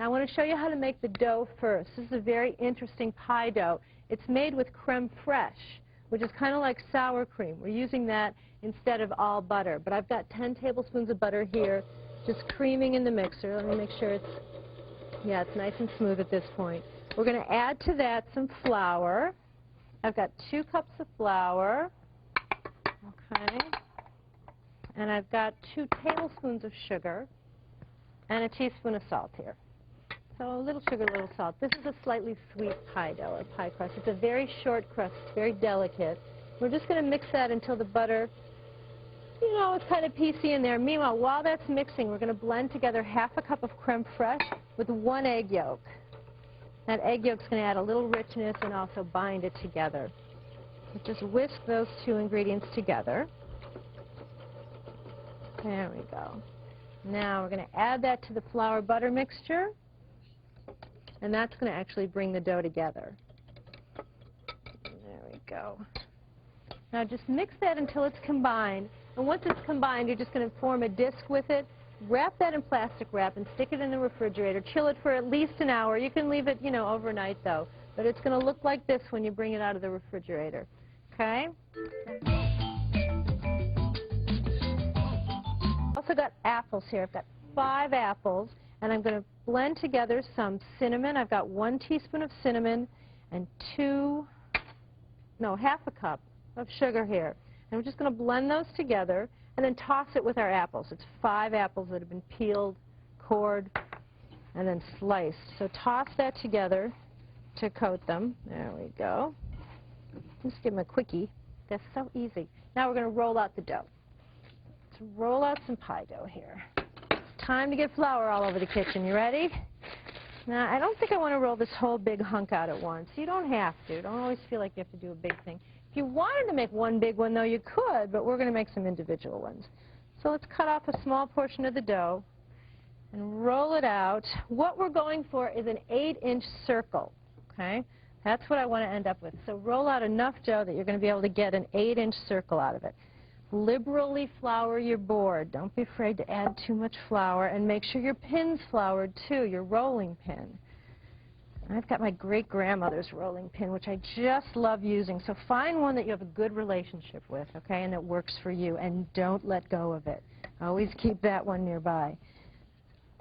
Now I want to show you how to make the dough first. This is a very interesting pie dough. It's made with creme fraiche, which is kind of like sour cream. We're using that instead of all butter. But I've got 10 tablespoons of butter here, just creaming in the mixer. Let me make sure it's nice and smooth at this point. We're going to add to that some flour. I've got 2 cups of flour. Okay. And I've got 2 tablespoons of sugar and a teaspoon of salt here. So a little sugar, a little salt. This is a slightly sweet pie dough or pie crust. It's a very short crust, it's very delicate. We're just going to mix that until the butter, you know, it's kind of piecey in there. Meanwhile, while that's mixing, we're going to blend together ½ a cup of creme fraiche with 1 egg yolk. That egg yolk's going to add a little richness and also bind it together. Just whisk those 2 ingredients together. There we go. Now we're going to add that to the flour butter mixture, and that's going to actually bring the dough together. There we go. Now just mix that until it's combined, and once it's combined, you're just going to form a disc with it. Wrap that in plastic wrap and stick it in the refrigerator. Chill it for at least an hour. You can leave it, you know, overnight though, but it's going to look like this when you bring it out of the refrigerator. Okay? Also got apples here. I've got 5 apples, and I'm going to blend together some cinnamon. I've got 1 teaspoon of cinnamon and ½ a cup of sugar here. And we're just going to blend those together and then toss it with our apples. It's 5 apples that have been peeled, cored, and then sliced. So toss that together to coat them. There we go. Just give them a quickie. That's so easy. Now we're going to roll out the dough. Let's roll out some pie dough here. It's time to get flour all over the kitchen. You ready? Now, I don't think I want to roll this whole big hunk out at once. You don't have to. Don't always feel like you have to do a big thing. If you wanted to make one big one, though, you could, but we're going to make some individual ones. So let's cut off a small portion of the dough and roll it out. What we're going for is an 8-inch circle, okay? That's what I want to end up with. So roll out enough dough that you're going to be able to get an 8-inch circle out of it. Liberally flour your board. Don't be afraid to add too much flour, and make sure your pin's floured too, your rolling pin. I've got my great-grandmother's rolling pin, which I just love using. So find one that you have a good relationship with, okay, and that works for you, and don't let go of it. Always keep that one nearby.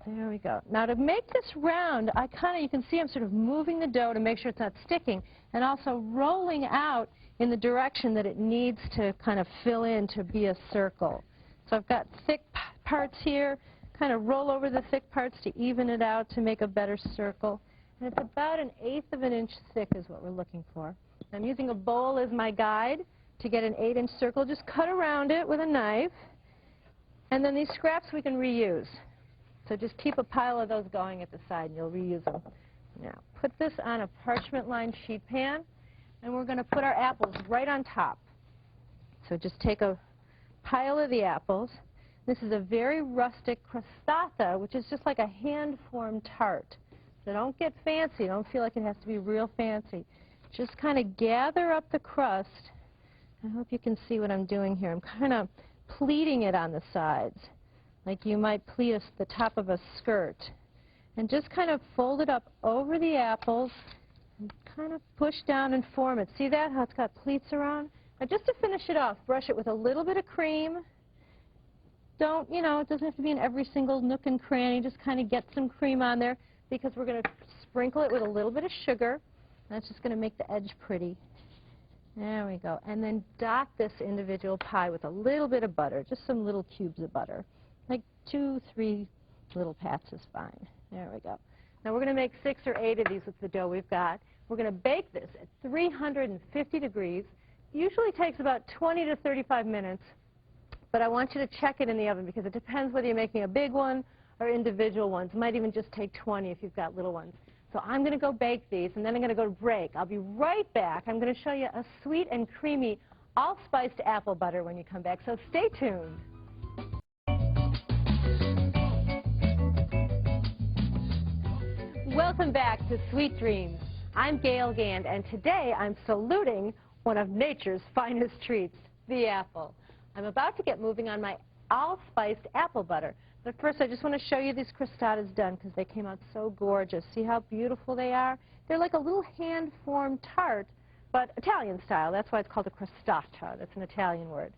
There we go. Now to make this round, you can see I'm sort of moving the dough to make sure it's not sticking, and also rolling out in the direction that it needs to kind of fill in to be a circle. So I've got thick parts here, kind of roll over the thick parts to even it out to make a better circle. And it's about 1/8 of an inch thick is what we're looking for. I'm using a bowl as my guide to get an 8-inch circle. Just cut around it with a knife, and then these scraps we can reuse. So just keep a pile of those going at the side and you'll reuse them. Now put this on a parchment-lined sheet pan, and we're going to put our apples right on top. So just take a pile of the apples. This is a very rustic crostata, which is just like a hand-formed tart. So don't get fancy. Don't feel like it has to be real fancy. Just kind of gather up the crust. I hope you can see what I'm doing here. I'm kind of pleating it on the sides, like you might pleat the top of a skirt. And just kind of fold it up over the apples and kind of push down and form it. See that, how it's got pleats around? Now just to finish it off, brush it with a little bit of cream. Don't, you know, it doesn't have to be in every single nook and cranny. Just kind of get some cream on there, because we're going to sprinkle it with a little bit of sugar. That's just going to make the edge pretty. There we go. And then dot this individual pie with a little bit of butter, just some little cubes of butter. Like 2, 3 little pats is fine. There we go. Now we're going to make 6 or 8 of these with the dough we've got. We're going to bake this at 350 degrees. It usually takes about 20 to 35 minutes, but I want you to check it in the oven because it depends whether you're making a big one or individual ones. It might even just take 20 if you've got little ones. So I'm going to go bake these, and then I'm going to go to break. I'll be right back. I'm going to show you a sweet and creamy, all-spiced apple butter when you come back, so stay tuned. Welcome back to Sweet Dreams. I'm Gail Gand, and today I'm saluting one of nature's finest treats, the apple. I'm about to get moving on my all-spiced apple butter, but But first, I just want to show you these crostatas done because they came out so gorgeous. See how beautiful they are? They're like a little hand-formed tart, but Italian style. That's why it's called a crostata. That's an Italian word.